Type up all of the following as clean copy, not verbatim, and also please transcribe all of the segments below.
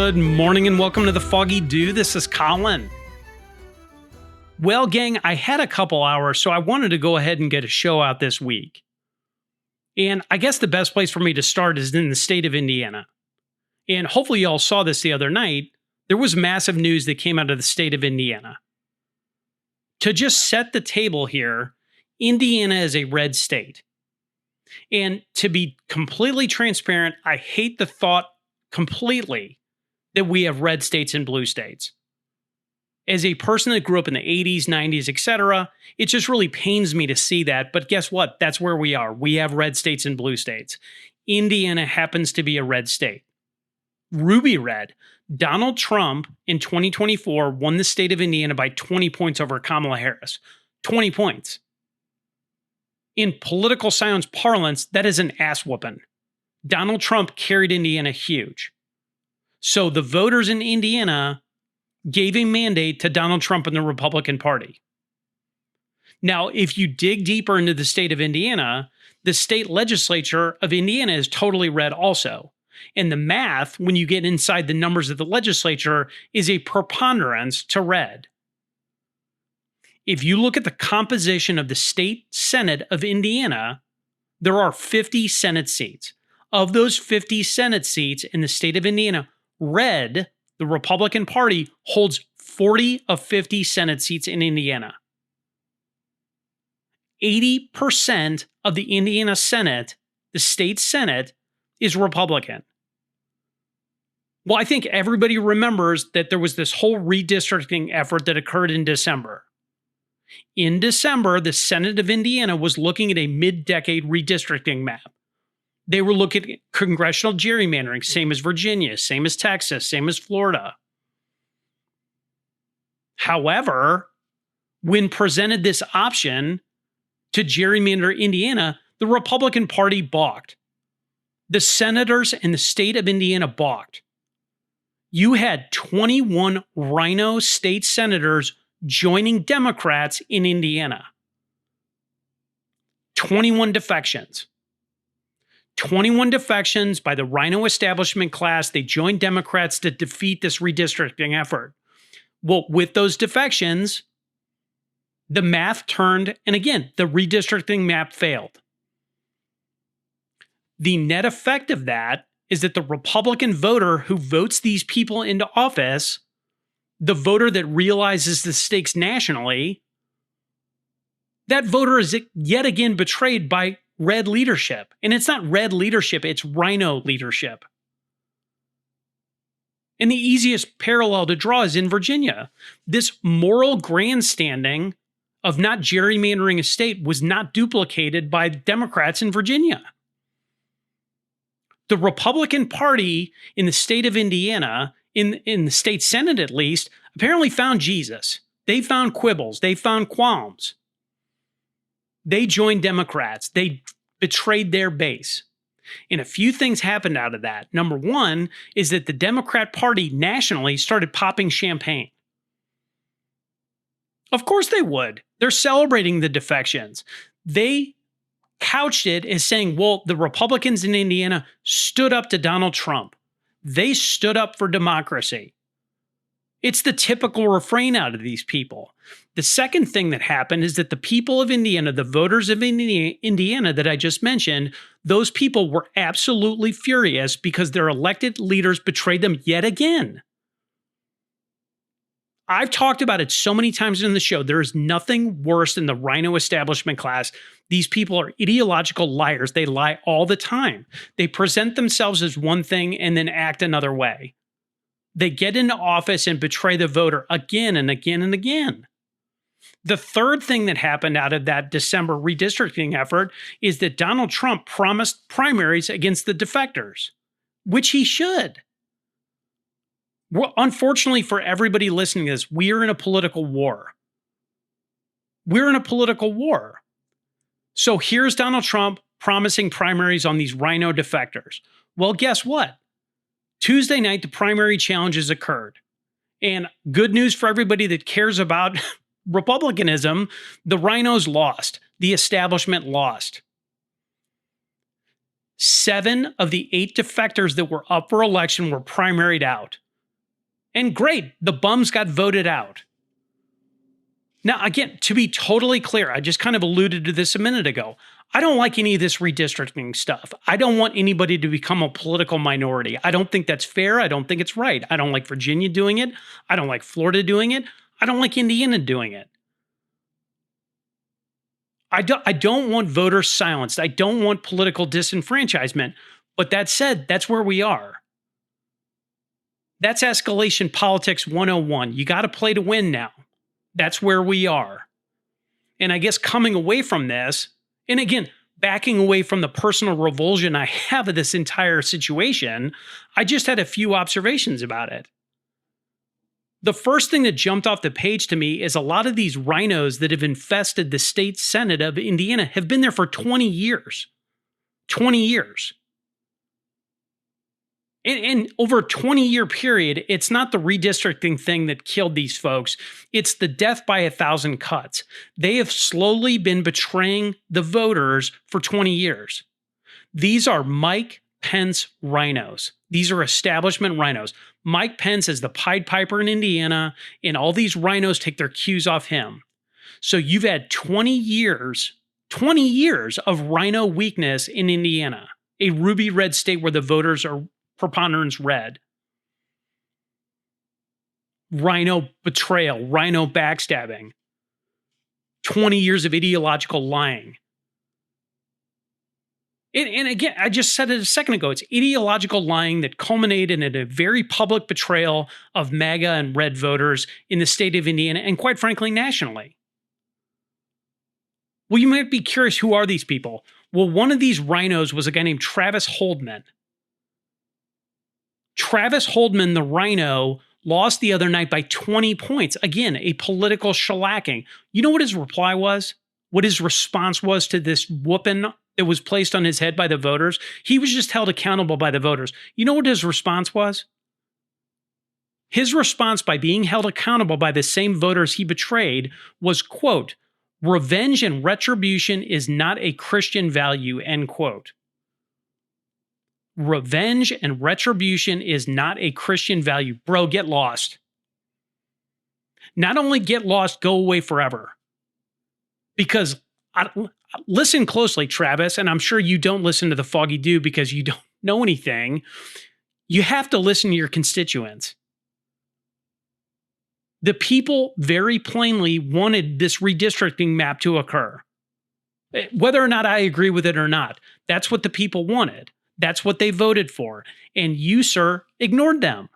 Good morning and welcome to the Foggy Dew. This is Colin. Well, gang, I had a couple hours, so I wanted to go ahead and get a show out this week. And I guess the best place for me to start is in the state of Indiana. And hopefully you all saw this the other night. There was massive news that came out of the state of Indiana. To just set the table here, Indiana is a red state. And to be completely transparent, I hate the thought completely that we have red states and blue states. As a person that grew up in the 80s, 90s, etc., it just really pains me to see that. But guess what? That's where we are. We have red states and blue states. Indiana happens to be a red state. Ruby red. Donald Trump in 2024 won the state of Indiana by 20 points over Kamala Harris. 20 points. In political science parlance, that is an ass whooping. Donald Trump carried Indiana huge. So the voters in Indiana gave a mandate to Donald Trump and the Republican Party. Now, if you dig deeper into the state of Indiana, the state legislature of Indiana is totally red also. And the math, when you get inside the numbers of the legislature, is a preponderance to red. If you look at the composition of the state Senate of Indiana, there are 50 Senate seats. Of those 50 Senate seats in the state of Indiana, red, the Republican Party, holds 40 of 50 Senate seats in Indiana. 80% of the Indiana Senate, the state Senate, is Republican. Well, I think everybody remembers that there was this whole redistricting effort that occurred in December. In December, the Senate of Indiana was looking at a mid-decade redistricting map. They were looking at congressional gerrymandering, same as Virginia, same as Texas, same as Florida. However, when presented this option to gerrymander Indiana, the Republican Party balked. The senators in the state of Indiana balked. You had 21 rhino state senators joining Democrats in Indiana. 21 defections. 21 defections by the rhino establishment class. They joined Democrats to defeat this redistricting effort. Well, with those defections, the math turned, and again, the redistricting map failed. The net effect of that is that the Republican voter who votes these people into office, the voter that realizes the stakes nationally, that voter is yet again betrayed by red leadership. And it's not red leadership, it's rhino leadership. And the easiest parallel to draw is in Virginia. This moral grandstanding of not gerrymandering a state was not duplicated by Democrats in Virginia. The Republican Party in the state of Indiana, in the state Senate at least, apparently found Jesus. They found quibbles. They found qualms. They joined Democrats. They betrayed their base. And a few things happened out of that. Number one is that the Democrat Party nationally started popping champagne. Of course they would. They're celebrating the defections. They couched it as saying, well, the Republicans in Indiana stood up to Donald Trump. They stood up for democracy. It's the typical refrain out of these people. The second thing that happened is that the people of Indiana, the voters of Indiana that I just mentioned, those people were absolutely furious because their elected leaders betrayed them yet again. I've talked about it so many times in the show. There is nothing worse than the rhino establishment class. These people are ideological liars. They lie all the time. They present themselves as one thing and then act another way. They get into office and betray the voter again and again and again. The third thing that happened out of that December redistricting effort is that Donald Trump promised primaries against the defectors, which he should. Well, unfortunately for everybody listening to this, we are in a political war. We're in a political war. So here's Donald Trump promising primaries on these rhino defectors. Well, guess what? Tuesday night, the primary challenges occurred. And good news for everybody that cares about Republicanism, the rhinos lost. The establishment lost. 7 of the 8 defectors that were up for election were primaried out. And great, the bums got voted out. Now, again, to be totally clear, I just kind of alluded to this a minute ago. I don't like any of this redistricting stuff. I don't want anybody to become a political minority. I don't think that's fair. I don't think it's right. I don't like Virginia doing it. I don't like Florida doing it. I don't like Indiana doing it. I don't want voters silenced. I don't want political disenfranchisement. But that said, that's where we are. That's escalation politics 101. You got to play to win now. That's where we are. And I guess coming away from this, and again, backing away from the personal revulsion I have of this entire situation, I just had a few observations about it. The first thing that jumped off the page to me is a lot of these rhinos that have infested the state Senate of Indiana have been there for 20 years. 20 years. And over a 20-year period, it's not the redistricting thing that killed these folks. It's the death by 1,000 cuts. They have slowly been betraying the voters for 20 years. These are Mike Pence rhinos. These are establishment rhinos. Mike Pence is the Pied Piper in Indiana, and all these rhinos take their cues off him. So you've had 20 years of rhino weakness in Indiana, a ruby red state where the voters are preponderance red. Rhino betrayal, rhino backstabbing, 20 years of ideological lying. And again, I just said it a second ago, it's ideological lying that culminated in a very public betrayal of MAGA and red voters in the state of Indiana and quite frankly, nationally. Well, you might be curious, who are these people? Well, one of these rhinos was a guy named Travis Holdman. Travis Holdman, the rhino, lost the other night by 20 points. Again, a political shellacking. You know what his reply was? What his response was to this whooping that was placed on his head by the voters? He was just held accountable by the voters. You know what his response was? His response, by being held accountable by the same voters he betrayed, was, quote, "Revenge and retribution is not a Christian value," end quote. Revenge and retribution is not a Christian value. Bro, get lost. Not only get lost, go away forever. Because, listen closely, Travis, and I'm sure you don't listen to the Foggy Dew because you don't know anything. You have to listen to your constituents. The people very plainly wanted this redistricting map to occur. Whether or not I agree with it or not, that's what the people wanted. That's what they voted for. And you, sir, ignored them.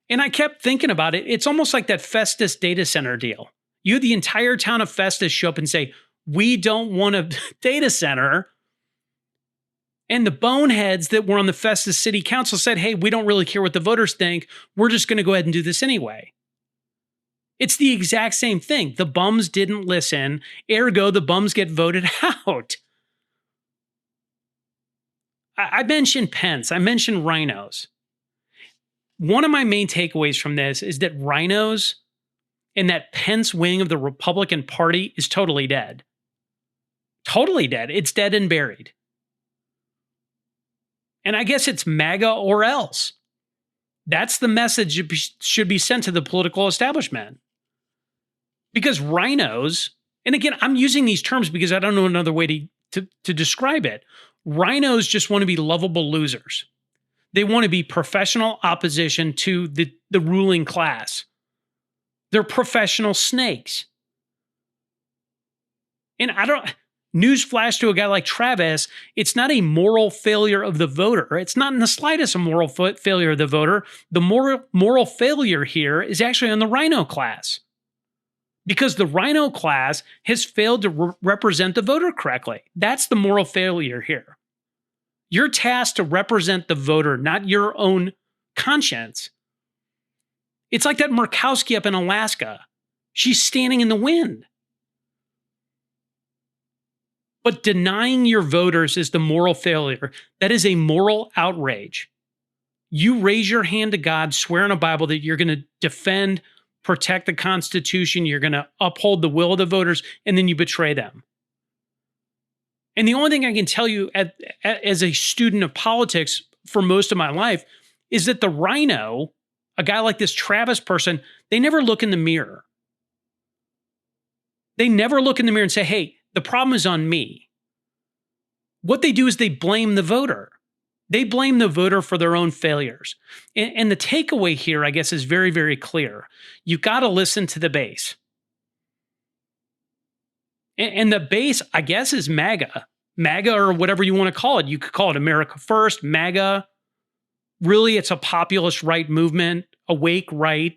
And I kept thinking about it. It's almost like that Festus data center deal. You had the entire town of Festus show up and say, we don't want a data center. And the boneheads that were on the Festus City Council said, hey, we don't really care what the voters think. We're just going to go ahead and do this anyway. It's the exact same thing. The bums didn't listen. Ergo, the bums get voted out. I mentioned Pence. I mentioned rhinos. One of my main takeaways from this is that rhinos and that Pence wing of the Republican Party is totally dead. Totally dead. It's dead and buried. And I guess it's MAGA or else. That's the message that should be sent to the political establishment. Because rhinos, and again, I'm using these terms because I don't know another way to describe it. Rhinos just want to be lovable losers. They want to be professional opposition to the ruling class. They're professional snakes. And newsflash to a guy like Travis, it's not a moral failure of the voter. It's not in the slightest a moral failure of the voter. The moral failure here is actually on the rhino class. Because the rhino class has failed to represent the voter correctly. That's the moral failure here. You're tasked to represent the voter, not your own conscience. It's like that Murkowski up in Alaska. She's standing in the wind. But denying your voters is the moral failure. That is a moral outrage. You raise your hand to God, swear in a Bible that you're going to defend, protect the Constitution, you're going to uphold the will of the voters, and then you betray them. And the only thing I can tell you as a student of politics for most of my life is that the rhino, a guy like this Travis person, they never look in the mirror. They never look in the mirror and say, hey, the problem is on me. What they do is they blame the voter. They blame the voter for their own failures. And the takeaway here, I guess, is very, very clear. You got to listen to the base. And the base, I guess, is MAGA. MAGA, or whatever you want to call it. You could call it America First, MAGA. Really, it's a populist right movement, awake right.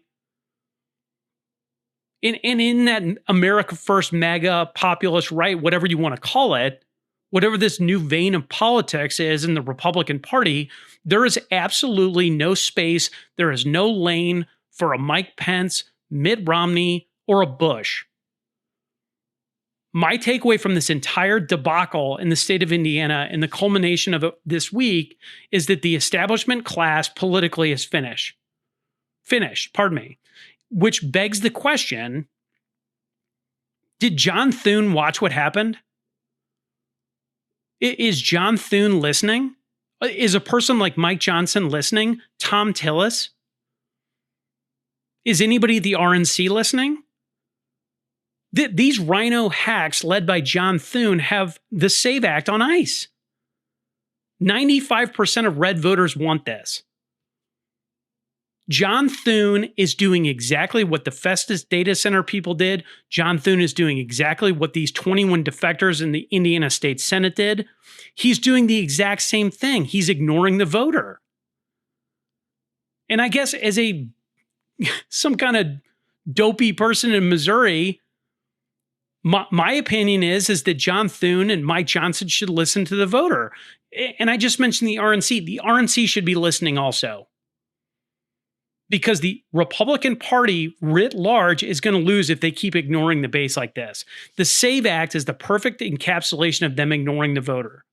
And in that America First, MAGA, populist right, whatever you want to call it, whatever this new vein of politics is in the Republican Party, there is absolutely no space, there is no lane for a Mike Pence, Mitt Romney, or a Bush. My takeaway from this entire debacle in the state of Indiana and the culmination of this week is that the establishment class politically is finished, which begs the question, did John Thune watch what happened? Is John Thune listening? Is a person like Mike Johnson listening? Tom Tillis? Is anybody at the RNC listening? These rhino hacks led by John Thune have the SAVE Act on ice. 95% of red voters want this. John Thune is doing exactly what the Festus data center people did. John Thune is doing exactly what these 21 defectors in the Indiana State Senate did. He's doing the exact same thing. He's ignoring the voter. And I guess as some kind of dopey person in Missouri, my opinion is that John Thune and Mike Johnson should listen to the voter. And I just mentioned the RNC. The RNC should be listening also. Because the Republican Party writ large is going to lose if they keep ignoring the base like this. The SAVE Act is the perfect encapsulation of them ignoring the voter.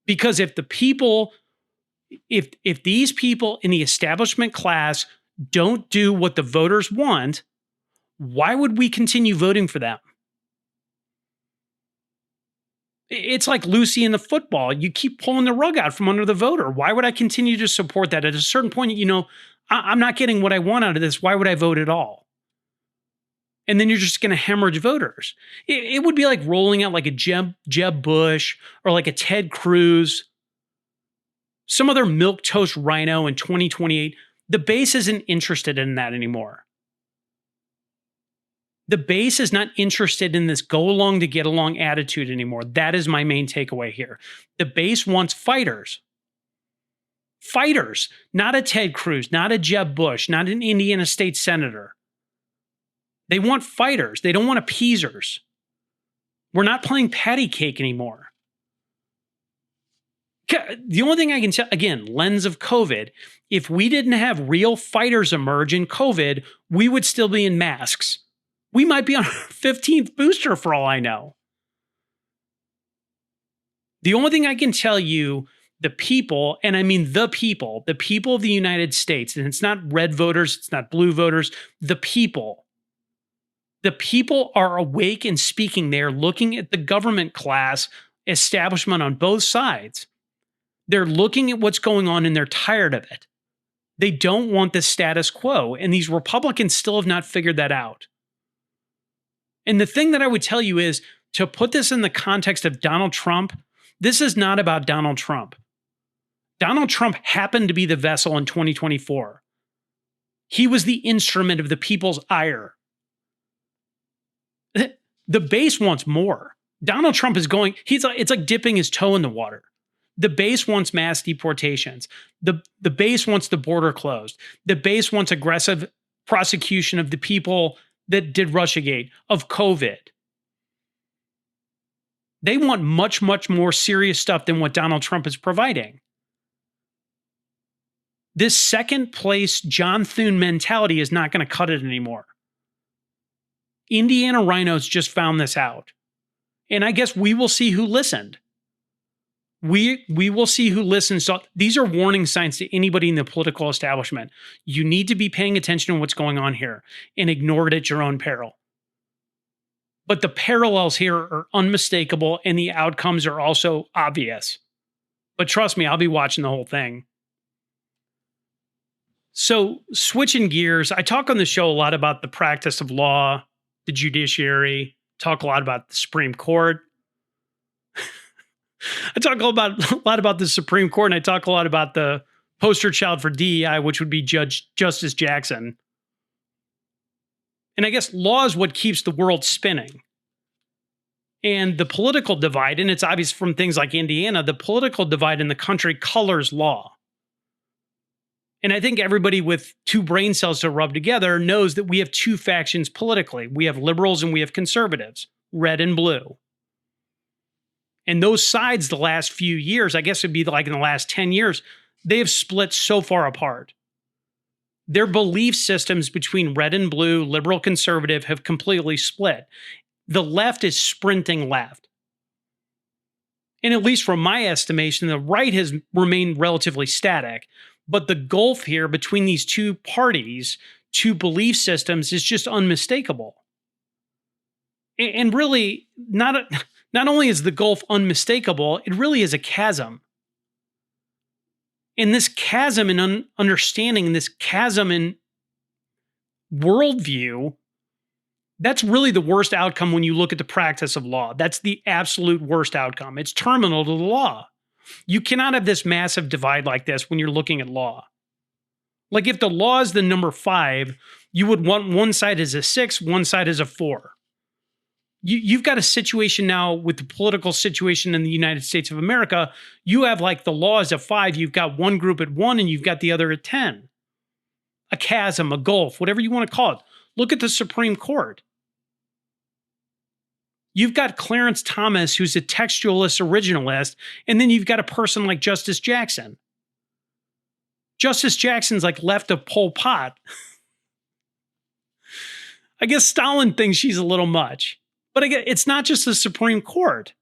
Because if these people in the establishment class don't do what the voters want, why would we continue voting for them? It's like Lucy in the football. You keep pulling the rug out from under the voter. Why would I continue to support that? At a certain point, I'm not getting what I want out of this. Why would I vote at all? And then you're just going to hemorrhage voters. It would be like rolling out like a Jeb Bush or like a Ted Cruz, some other milquetoast rhino in 2028. The base isn't interested in that anymore. The base is not interested in this go along to get along attitude anymore. That is my main takeaway here. The base wants fighters. Fighters, not a Ted Cruz, not a Jeb Bush, not an Indiana state senator. They want fighters. They don't want appeasers. We're not playing patty cake anymore. The only thing I can tell, again, lens of COVID, if we didn't have real fighters emerge in COVID, we would still be in masks. We might be on our 15th booster for all I know. The only thing I can tell you, the people, and I mean the people of the United States, and it's not red voters, it's not blue voters, the people are awake and speaking. They're looking at the government class establishment on both sides. They're looking at what's going on and they're tired of it. They don't want the status quo, and these Republicans still have not figured that out. And the thing that I would tell you is to put this in the context of Donald Trump, this is not about Donald Trump. Donald Trump happened to be the vessel in 2024. He was the instrument of the people's ire. The base wants more. Donald Trump is it's like dipping his toe in the water. The base wants mass deportations. The base wants the border closed. The base wants aggressive prosecution of the people that did Russiagate, of COVID. They want much, much more serious stuff than what Donald Trump is providing. This second place John Thune mentality is not going to cut it anymore. Indiana rhinos just found this out. And I guess we will see who listened. We will see who listens. So these are warning signs to anybody in the political establishment. You need to be paying attention to what's going on here and ignore it at your own peril. But the parallels here are unmistakable and the outcomes are also obvious. But trust me, I'll be watching the whole thing. So, switching gears, I talk on the show a lot about the practice of law, the judiciary, talk a lot about the Supreme Court. I talk a lot about the Supreme Court, and I talk a lot about the poster child for DEI, which would be Justice Jackson. And I guess law is what keeps the world spinning. And the political divide, and it's obvious from things like Indiana, the political divide in the country colors law. And I think everybody with two brain cells to rub together knows that we have two factions politically. We have liberals and we have conservatives, red and blue. And those sides the last few years, I guess it'd be like in the last 10 years, they have split so far apart. Their belief systems between red and blue, liberal, conservative have completely split. The left is sprinting left. And at least from my estimation, the right has remained relatively static. But the gulf here between these two parties, two belief systems, is just unmistakable. And really, not only is the gulf unmistakable, it really is a chasm. And this chasm in understanding, this chasm in worldview, that's really the worst outcome when you look at the practice of law. That's the absolute worst outcome. It's terminal to the law. You cannot have this massive divide like this when you're looking at law. Like if the law is the number 5, you would want one side as a 6, one side as a 4. You've got a situation now with the political situation in the United States of America. You have like the law is a 5, you've got one group at 1 and you've got the other at 10. A chasm, a gulf, whatever you want to call it. Look at the Supreme Court. You've got Clarence Thomas, who's a textualist originalist, and then you've got a person like Justice Jackson. Justice Jackson's like left of Pol Pot. I guess Stalin thinks she's a little much. But again, it's not just the Supreme Court.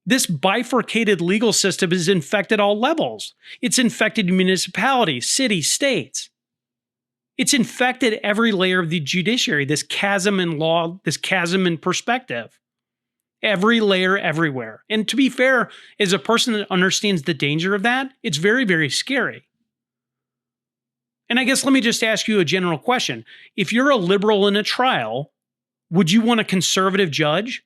This bifurcated legal system is infected all levels. It's infected municipalities, cities, states. It's infected every layer of the judiciary, this chasm in law, this chasm in perspective. Every layer, everywhere. And to be fair, as a person that understands the danger of that, it's very, very scary. And I guess let me just ask you a general question. If you're a liberal in a trial, would you want a conservative judge?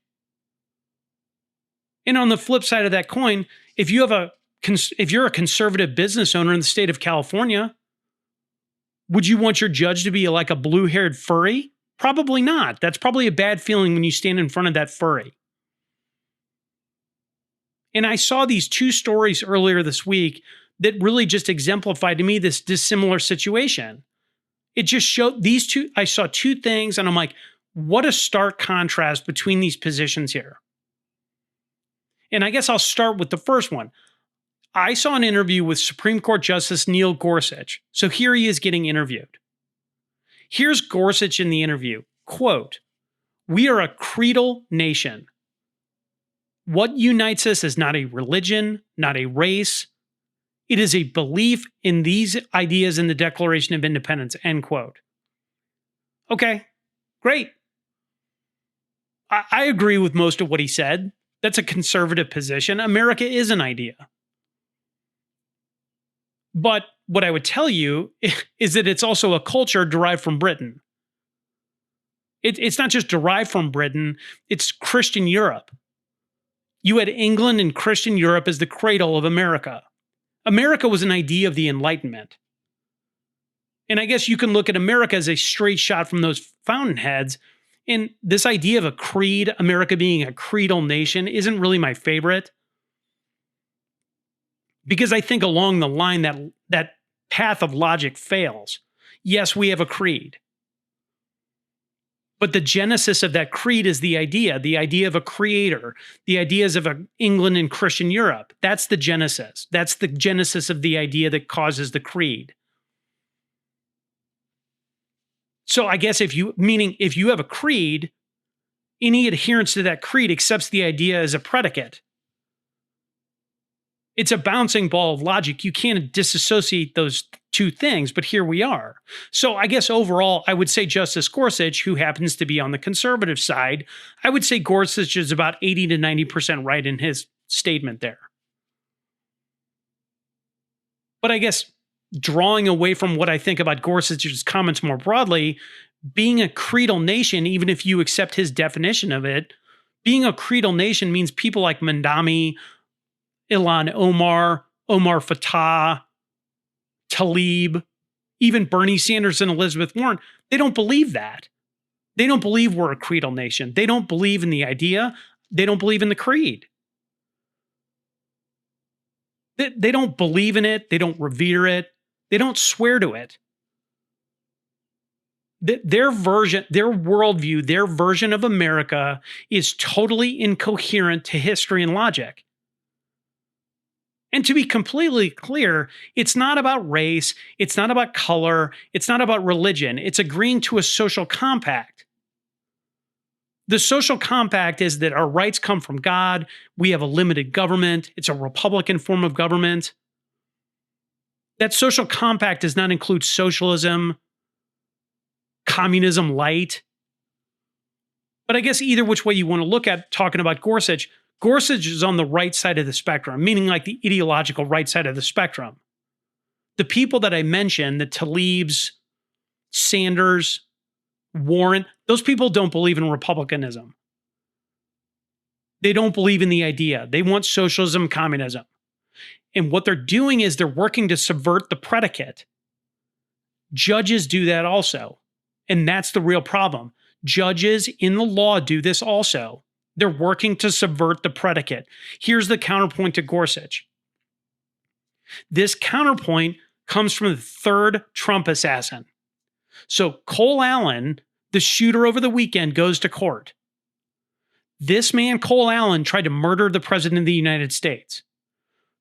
And on the flip side of that coin, if you're a conservative business owner in the state of California, would you want your judge to be like a blue-haired furry? Probably not. That's probably a bad feeling when you stand in front of that furry. And I saw these 2 stories earlier this week that really just exemplified to me this dissimilar situation. It just showed these two, I saw 2 things and I'm like, what a stark contrast between these positions here. And I guess I'll start with the first one. I saw an interview with Supreme Court Justice Neil Gorsuch. So here he is getting interviewed. Here's Gorsuch in the interview. Quote, "We are a creedal nation. What unites us is not a religion, not a race. It is a belief in these ideas in the Declaration of Independence," end quote. Okay, great. I agree with most of what he said. That's a conservative position. America is an idea. But what I would tell you is that it's also a culture derived from Britain. It's not just derived from Britain, it's Christian Europe. You had England and Christian Europe as the cradle of America. America was an idea of the Enlightenment. And I guess you can look at America as a straight shot from those fountainheads. And this idea of a creed, America being a creedal nation, isn't really my favorite. Because I think along the line that path of logic fails. Yes, we have a creed. But the genesis of that creed is the idea of a creator, the ideas of England and Christian Europe. That's the genesis. That's the genesis of the idea that causes the creed. So I guess if you have a creed, any adherence to that creed accepts the idea as a predicate. It's a bouncing ball of logic. You can't disassociate those 2 things, but here we are. So I guess overall, I would say Justice Gorsuch, who happens to be on the conservative side, I would say Gorsuch is about 80 to 90% right in his statement there. But I guess drawing away from what I think about Gorsuch's comments more broadly, being a creedal nation, even if you accept his definition of it, being a creedal nation means people like Mandami, Ilhan Omar, Omar Fattah, Tlaib, even Bernie Sanders and Elizabeth Warren, they don't believe that. They don't believe we're a creedal nation. They don't believe in the idea. They don't believe in the creed. They don't believe in it. They don't revere it. They don't swear to it. Their version, their worldview, their version of America is totally incoherent to history and logic. And to be completely clear, it's not about race, it's not about color, it's not about religion. It's agreeing to a social compact. The social compact is that our rights come from God, we have a limited government, it's a Republican form of government. That social compact does not include socialism, communism light. But I guess either which way you want to look at talking about Gorsuch, Gorsuch is on the right side of the spectrum, meaning like the ideological right side of the spectrum. The people that I mentioned, the Tlaibs, Sanders, Warren, those people don't believe in republicanism. They don't believe in the idea. They want socialism, communism. And what they're doing is they're working to subvert the predicate. Judges do that also. And that's the real problem. Judges in the law do this also. They're working to subvert the predicate. Here's the counterpoint to Gorsuch. This counterpoint comes from the third Trump assassin. So Cole Allen, the shooter over the weekend, goes to court. This man, Cole Allen, tried to murder the president of the United States.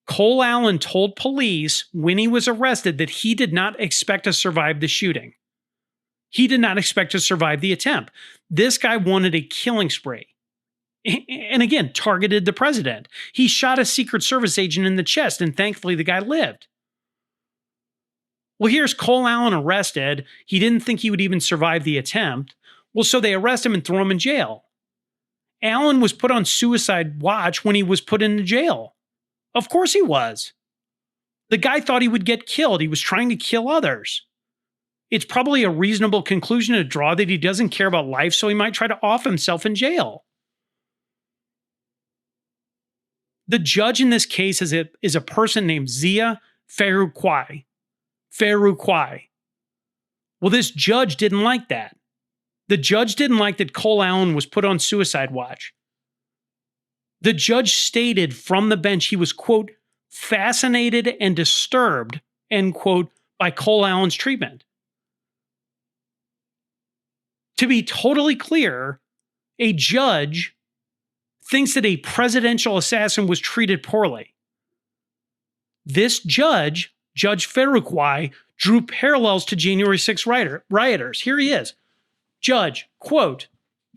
Cole Allen told police when he was arrested that he did not expect to survive the shooting. He did not expect to survive the attempt. This guy wanted a killing spree. And again, targeted the president. He shot a Secret Service agent in the chest, and thankfully the guy lived. Well, here's Cole Allen arrested. He didn't think he would even survive the attempt. Well, so they arrest him and throw him in jail. Allen was put on suicide watch when he was put into jail. Of course he was. The guy thought he would get killed. He was trying to kill others. It's probably a reasonable conclusion to draw that he doesn't care about life, so he might try to off himself in jail. The judge in this case is a person named Zia Faruqui. Well, this judge didn't like that. The judge didn't like that Cole Allen was put on suicide watch. The judge stated from the bench he was, quote, fascinated and disturbed, end quote, by Cole Allen's treatment. To be totally clear, a judge thinks that a presidential assassin was treated poorly. This judge, Judge Faruqui, drew parallels to January 6 rioters. Here he is. Judge, quote,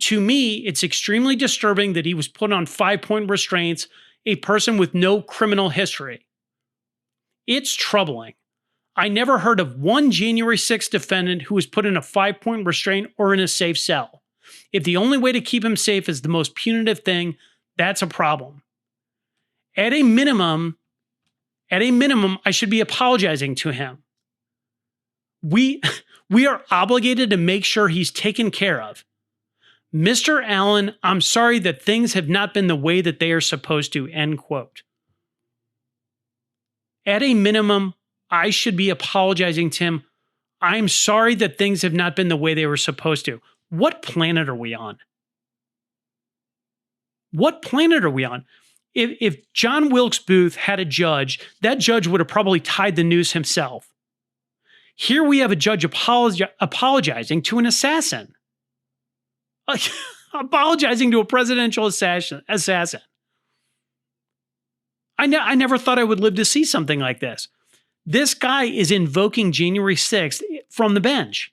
to me, it's extremely disturbing that he was put on 5-point restraints, a person with no criminal history. It's troubling. I never heard of one January 6 defendant who was put in a 5-point restraint or in a safe cell. If the only way to keep him safe is the most punitive thing, that's a problem. At a minimum, I should be apologizing to him. We are obligated to make sure he's taken care of. Mr. Allen, I'm sorry that things have not been the way that they are supposed to, end quote. At a minimum, I should be apologizing to him. I'm sorry that things have not been the way they were supposed to. What planet are we on? What planet are we on? If John Wilkes Booth had a judge, that judge would have probably tied the noose himself. Here we have a judge apologizing to an assassin. Apologizing to a presidential assassin. I never thought I would live to see something like this. This guy is invoking January 6th from the bench.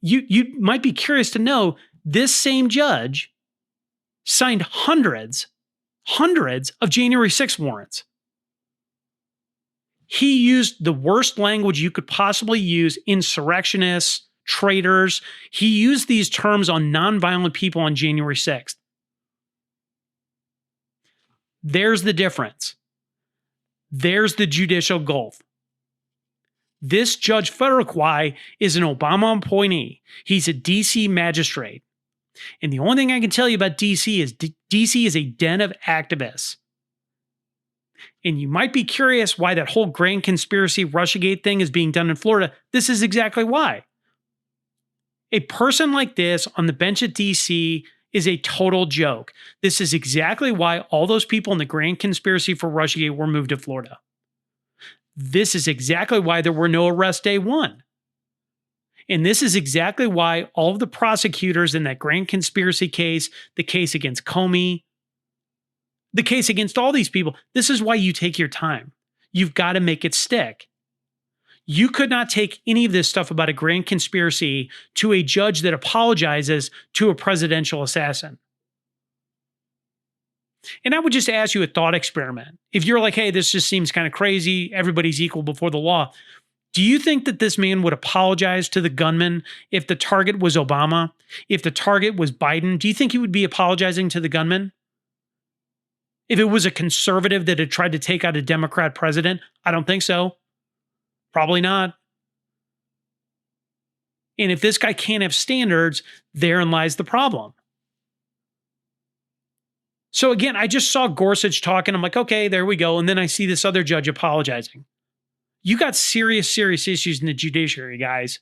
You might be curious to know, this same judge signed hundreds of January 6 warrants. He used the worst language you could possibly use, insurrectionists, traitors. He used these terms on nonviolent people on January 6th. There's the difference. There's the judicial gulf. This Judge Farquhar is an Obama appointee. He's a DC magistrate. And the only thing I can tell you about DC is DC is a den of activists. And you might be curious why that whole grand conspiracy Russiagate thing is being done in Florida. This is exactly why. A person like this on the bench at DC is a total joke. This is exactly why all those people in the grand conspiracy for Russiagate were moved to Florida. This is exactly why there were no arrests day one. And this is exactly why all of the prosecutors in that grand conspiracy case, the case against Comey, the case against all these people, this is why you take your time. You've got to make it stick. You could not take any of this stuff about a grand conspiracy to a judge that apologizes to a presidential assassin. And I would just ask you a thought experiment. If you're like, hey, this just seems kind of crazy, everybody's equal before the law. Do you think that this man would apologize to the gunman if the target was Obama? If the target was Biden? Do you think he would be apologizing to the gunman? If it was a conservative that had tried to take out a Democrat president? I don't think so. Probably not. And if this guy can't have standards, therein lies the problem. So again, I just saw Gorsuch talking. I'm like, okay, there we go. And then I see this other judge apologizing. You got serious issues in the judiciary, guys.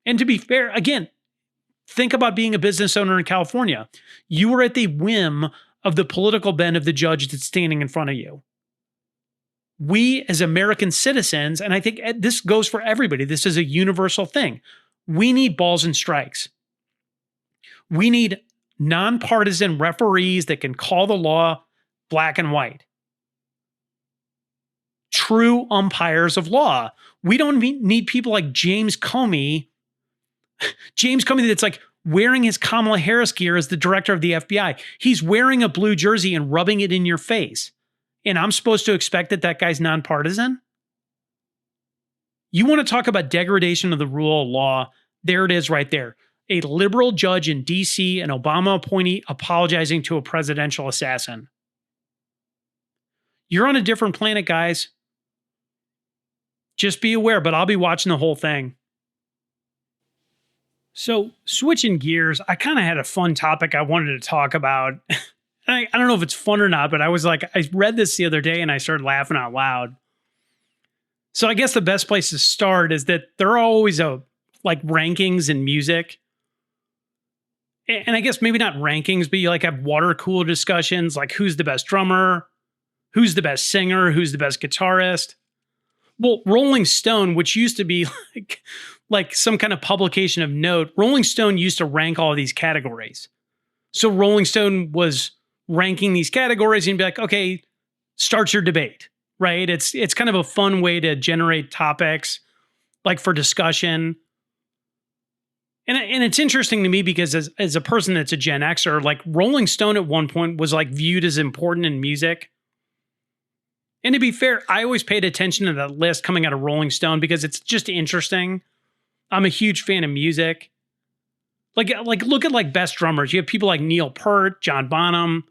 And to be fair, again, think about being a business owner in California. You are at the whim of the political bent of the judge that's standing in front of you. We as American citizens, and I think this goes for everybody, this is a universal thing. We need balls and strikes. We need nonpartisan referees that can call the law black and white. True umpires of law. We don't need people like James Comey. James Comey that's like wearing his Kamala Harris gear as the director of the FBI. He's wearing a blue jersey and rubbing it in your face. And I'm supposed to expect that that guy's nonpartisan? You want to talk about degradation of the rule of law? There it is right there. A liberal judge in DC, an Obama appointee, apologizing to a presidential assassin. You're on a different planet, guys. Just be aware, but I'll be watching the whole thing. So, switching gears, I kind of had a fun topic I wanted to talk about. I don't know if it's fun or not, but I was like, I read this the other day and I started laughing out loud. So I guess the best place to start is that there are always like rankings in music. And I guess maybe not rankings, but you like have water cooler discussions, like who's the best drummer, who's the best singer, who's the best guitarist. Well, Rolling Stone, which used to be like some kind of publication of note, Rolling Stone used to rank all of these categories. So Rolling Stone was ranking these categories and be like, okay, start your debate, right? It's kind of a fun way to generate topics like for discussion. And it's interesting to me because as a person that's a Gen Xer, like Rolling Stone at one point was like viewed as important in music. And to be fair, I always paid attention to that list coming out of Rolling Stone because it's just interesting. I'm a huge fan of music. Like look at like best drummers. You have people like Neil Peart, John Bonham,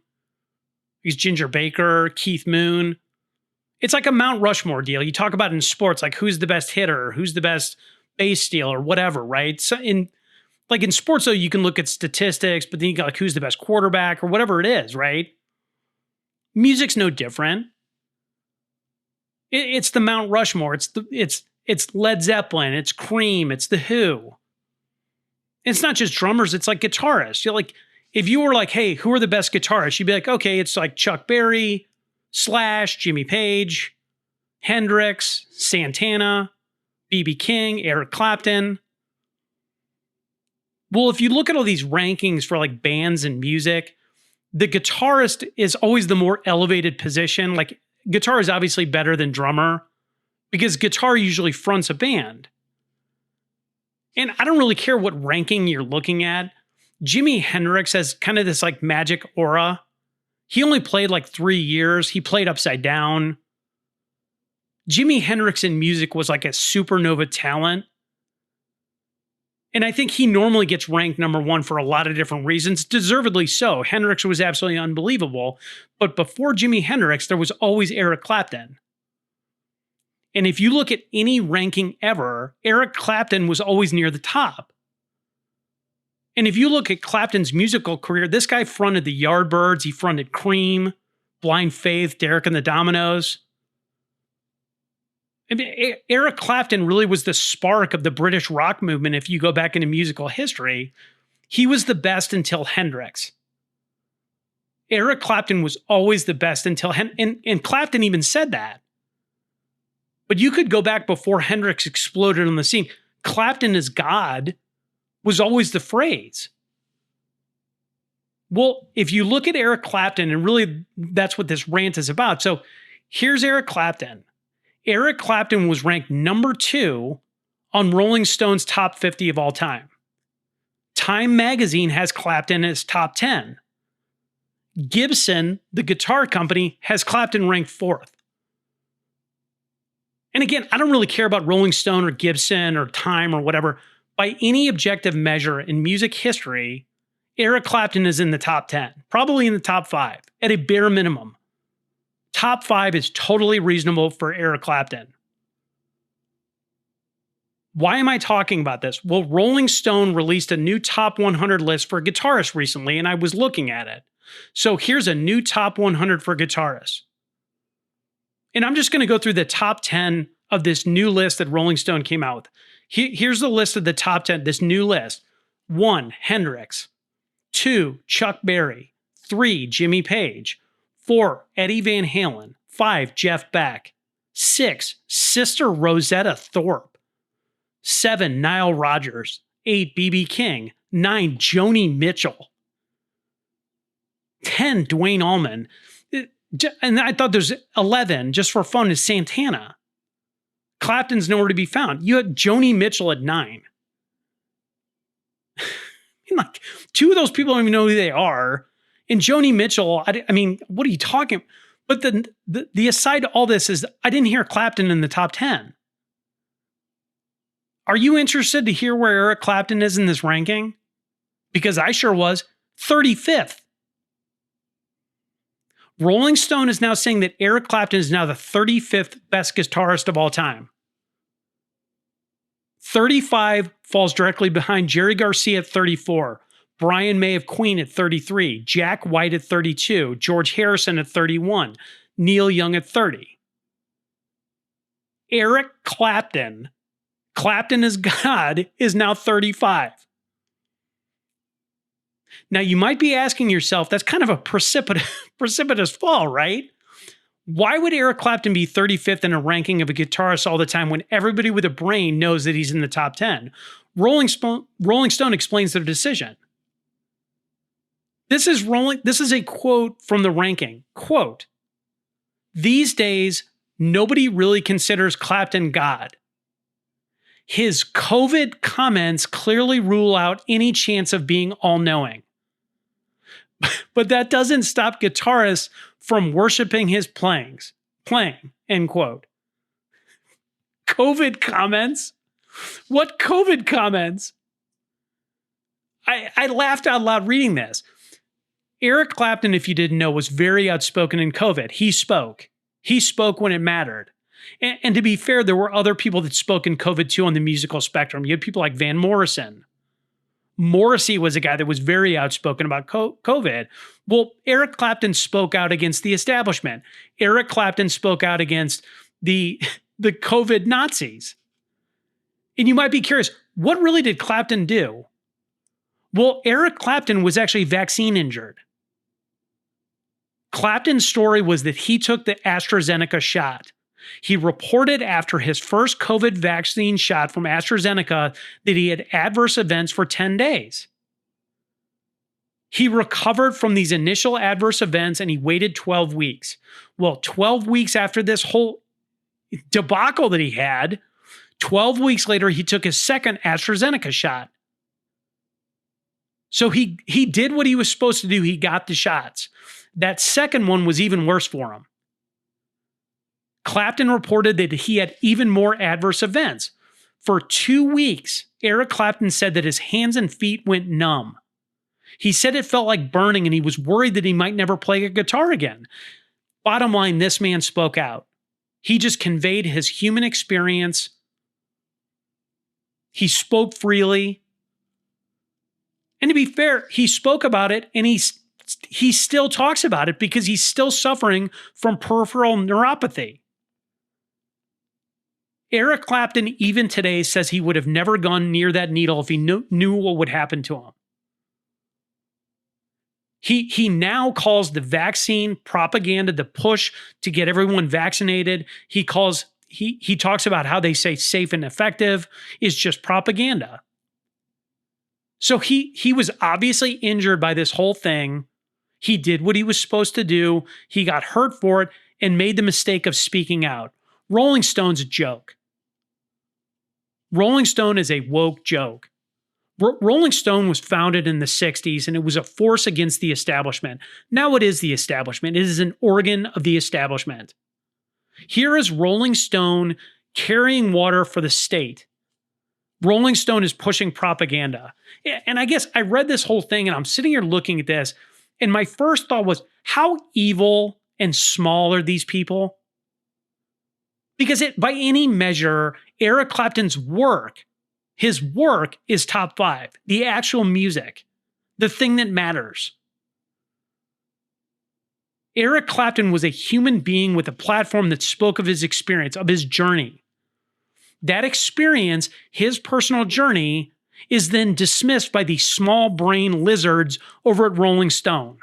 he's Ginger Baker, Keith Moon. It's like a Mount Rushmore deal. You talk about it in sports, like who's the best hitter, who's the best base stealer, whatever, right? So in sports, though, you can look at statistics, but then you got like who's the best quarterback or whatever it is, right? Music's no different. It's the Mount Rushmore. It's Led Zeppelin. It's Cream. It's The Who. It's not just drummers. It's like guitarists. You're like, if you were like, hey, who are the best guitarists? You'd be like, okay, it's like Chuck Berry, Slash, Jimmy Page, Hendrix, Santana, B.B. King, Eric Clapton. Well, if you look at all these rankings for like bands and music, the guitarist is always the more elevated position. Like guitar is obviously better than drummer because guitar usually fronts a band. And I don't really care what ranking you're looking at. Jimi Hendrix has kind of this like magic aura. He only played like 3 years. He played upside down. Jimi Hendrix in music was like a supernova talent. And I think he normally gets ranked number one for a lot of different reasons, deservedly so. Hendrix was absolutely unbelievable. But before Jimi Hendrix, there was always Eric Clapton. And if you look at any ranking ever, Eric Clapton was always near the top. And if you look at Clapton's musical career, this guy fronted the Yardbirds, he fronted Cream, Blind Faith, Derek and the Dominoes. I mean, Eric Clapton really was the spark of the British rock movement if you go back into musical history. He was the best until Hendrix. Eric Clapton was always the best until and Clapton even said that. But you could go back before Hendrix exploded on the scene. Clapton is God was always the phrase. Well, if you look at Eric Clapton, and really that's what this rant is about. So here's Eric Clapton. Eric Clapton was ranked number 2 on Rolling Stone's top 50 of all time. Time magazine has Clapton as top 10. Gibson, the guitar company, has Clapton ranked 4th. And again, I don't really care about Rolling Stone or Gibson or Time or whatever. By any objective measure in music history, Eric Clapton is in the top 10, probably in the top 5, at a bare minimum. Top 5 is totally reasonable for Eric Clapton. Why am I talking about this? Well, Rolling Stone released a new top 100 list for guitarists recently, and I was looking at it. So here's a new top 100 for guitarists. And I'm just going to go through the top 10 of this new list that Rolling Stone came out with. Here's the list of the top 10, this new list. 1, Hendrix. 2, Chuck Berry. 3, Jimmy Page. 4, Eddie Van Halen. 5, Jeff Beck. 6, Sister Rosetta Thorpe. 7, Nile Rodgers. 8, B.B. King. 9, Joni Mitchell. 10, Dwayne Allman. And I thought there's 11, just for fun, is Santana. Clapton's nowhere to be found. You had Joni Mitchell at 9. Like, 2 of those people don't even know who they are. And Joni Mitchell, I mean, what are you talking? But the aside to all this is I didn't hear Clapton in the top 10. Are you interested to hear where Eric Clapton is in this ranking? Because I sure was. 35th. Rolling Stone is now saying that Eric Clapton is now the 35th best guitarist of all time. 35 falls directly behind Jerry Garcia at 34, Brian May of Queen at 33, Jack White at 32, George Harrison at 31, Neil Young at 30. Eric Clapton, Clapton is God, is now 35. Now, you might be asking yourself, that's kind of a precipitous fall, right? Why would Eric Clapton be 35th in a ranking of a guitarist all the time when everybody with a brain knows that he's in the top 10? Rolling Stone explains their decision. This is a quote from the ranking. Quote, "These days, nobody really considers Clapton God. His COVID comments clearly rule out any chance of being all-knowing. But that doesn't stop guitarists from worshiping his playing," end quote. COVID comments? What COVID comments? I laughed out loud reading this. Eric Clapton, if you didn't know, was very outspoken in COVID. He spoke. He spoke when it mattered. And to be fair, there were other people that spoke in COVID too on the musical spectrum. You had people like Van Morrison. Morrissey was a guy that was very outspoken about COVID. Well, Eric Clapton spoke out against the establishment. Eric Clapton spoke out against the COVID Nazis. And you might be curious, what really did Clapton do? Well, Eric Clapton was actually vaccine injured. Clapton's story was that he took the AstraZeneca shot. He reported after his first COVID vaccine shot from AstraZeneca that he had adverse events for 10 days. He recovered from these initial adverse events and he waited 12 weeks. Well, 12 weeks after this whole debacle that he had, 12 weeks later, he took his second AstraZeneca shot. So he did what he was supposed to do. He got the shots. That second one was even worse for him. Clapton reported that he had even more adverse events. For 2 weeks, Eric Clapton said that his hands and feet went numb. He said it felt like burning and he was worried that he might never play a guitar again. Bottom line, this man spoke out. He just conveyed his human experience. He spoke freely. And to be fair, he spoke about it and he still talks about it because he's still suffering from peripheral neuropathy. Eric Clapton, even today, says he would have never gone near that needle if he knew what would happen to him. He now calls the vaccine propaganda, the push to get everyone vaccinated. He talks about how they say safe and effective is just propaganda. So he was obviously injured by this whole thing. He did what he was supposed to do. He got hurt for it and made the mistake of speaking out. Rolling Stone's a joke. Rolling Stone is a woke joke. Rolling Stone was founded in the 60s and it was a force against the establishment. Now it is the establishment. It is an organ of the establishment. Here is Rolling Stone carrying water for the state. Rolling Stone is pushing propaganda. And I guess I read this whole thing and I'm sitting here looking at this, and my first thought was, how evil and small are these people? Because by any measure, Eric Clapton's work, his work is top 5. The actual music, the thing that matters. Eric Clapton was a human being with a platform that spoke of his experience, of his journey. That experience, his personal journey, is then dismissed by these small brain lizards over at Rolling Stone.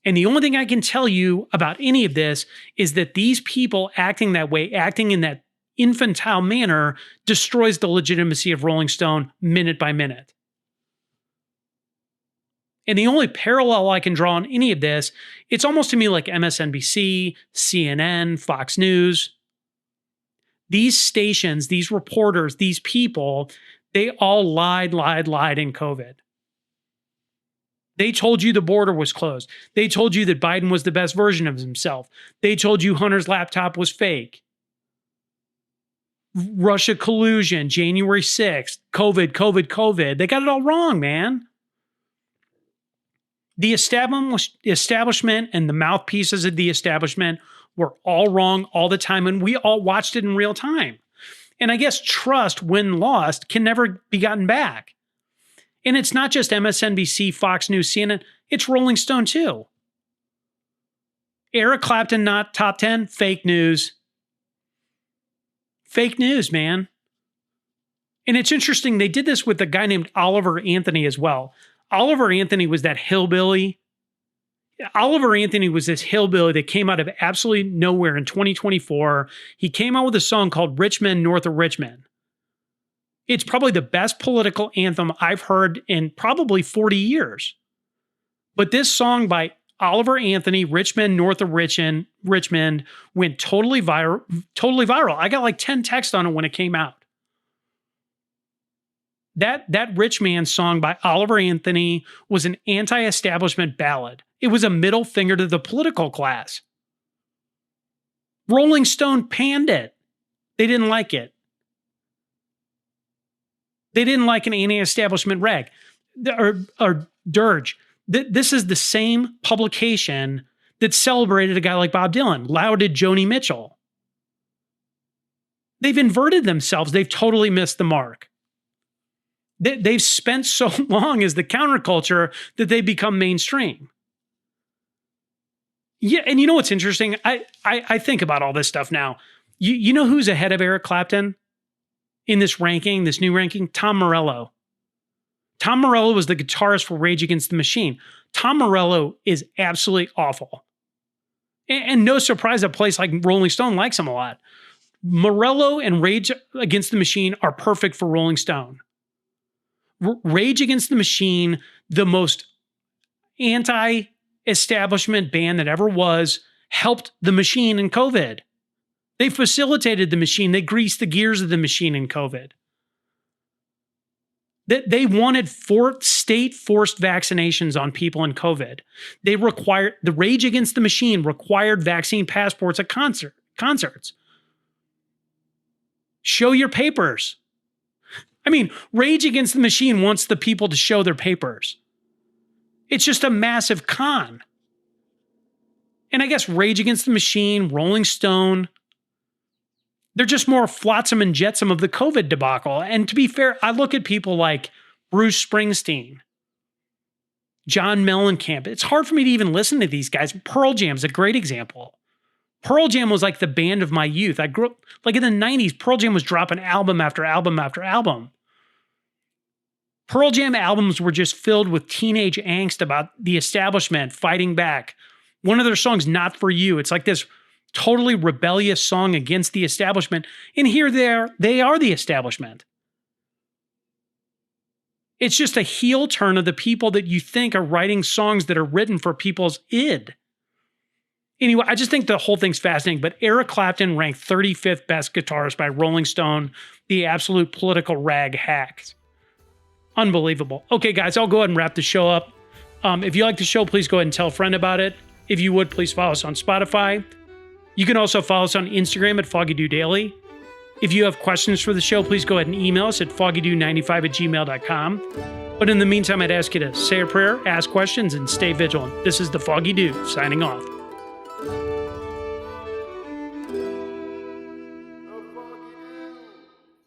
And the only thing I can tell you about any of this is that these people acting that way, acting in that infantile manner, destroys the legitimacy of Rolling Stone minute by minute. And the only parallel I can draw on any of this, it's almost to me like MSNBC, CNN, Fox News. These stations, these reporters, these people, they all lied in COVID. They told you the border was closed. They told you that Biden was the best version of himself. They told you Hunter's laptop was fake. Russia collusion, January 6th, COVID. They got it all wrong, man. The establishment and the mouthpieces of the establishment were all wrong all the time, and we all watched it in real time. And I guess trust, when lost, can never be gotten back. And it's not just MSNBC, Fox News, CNN, it's Rolling Stone too. Eric Clapton not top 10, fake news. Fake news, man. And it's interesting, they did this with a guy named Oliver Anthony as well. Oliver Anthony was that hillbilly. Oliver Anthony was this hillbilly that came out of absolutely nowhere in 2024. He came out with a song called Rich Men North of Richmond. It's probably the best political anthem I've heard in probably 40 years. But this song by Oliver Anthony, Rich Men North of Richmond, went totally viral. I got like 10 texts on it when it came out. That Rich Man song by Oliver Anthony was an anti-establishment ballad. It was a middle finger to the political class. Rolling Stone panned it. They didn't like it. They didn't like an anti-establishment rag or dirge. This is the same publication that celebrated a guy like Bob Dylan, lauded Joni Mitchell. They've inverted themselves. They've totally missed the mark. They've spent so long as the counterculture that they become mainstream. Yeah, and you know what's interesting? I think about all this stuff now. You know who's ahead of Eric Clapton in this ranking, this new ranking? Tom Morello. Tom Morello was the guitarist for Rage Against the Machine. Tom Morello is absolutely awful. And no surprise, a place like Rolling Stone likes him a lot. Morello and Rage Against the Machine are perfect for Rolling Stone. Rage Against the Machine, the most anti-establishment band that ever was, helped the machine in COVID. They facilitated the machine. They greased the gears of the machine in COVID. They wanted state-forced vaccinations on people in COVID. The Rage Against the Machine required vaccine passports at concerts. Show your papers. I mean, Rage Against the Machine wants the people to show their papers. It's just a massive con. And I guess Rage Against the Machine, Rolling Stone, they're just more flotsam and jetsam of the COVID debacle. And to be fair, I look at people like Bruce Springsteen, John Mellencamp. It's hard for me to even listen to these guys. Pearl Jam's a great example. Pearl Jam was like the band of my youth. I grew up, like in the 90s, Pearl Jam was dropping album after album after album. Pearl Jam albums were just filled with teenage angst about the establishment fighting back. One of their songs, Not For You, it's like this totally rebellious song against the establishment. And here they are the establishment. It's just a heel turn of the people that you think are writing songs that are written for people's id. Anyway, I just think the whole thing's fascinating, but Eric Clapton ranked 35th best guitarist by Rolling Stone, the absolute political rag hacks. Unbelievable. Okay, guys, I'll go ahead and wrap the show up. If you like the show, please go ahead and tell a friend about it. If you would, please follow us on Spotify. You can also follow us on Instagram at Foggy Dew Daily. If you have questions for the show, please go ahead and email us at foggydew95@gmail.com. But in the meantime, I'd ask you to say a prayer, ask questions, and stay vigilant. This is the Foggy Dew, signing off.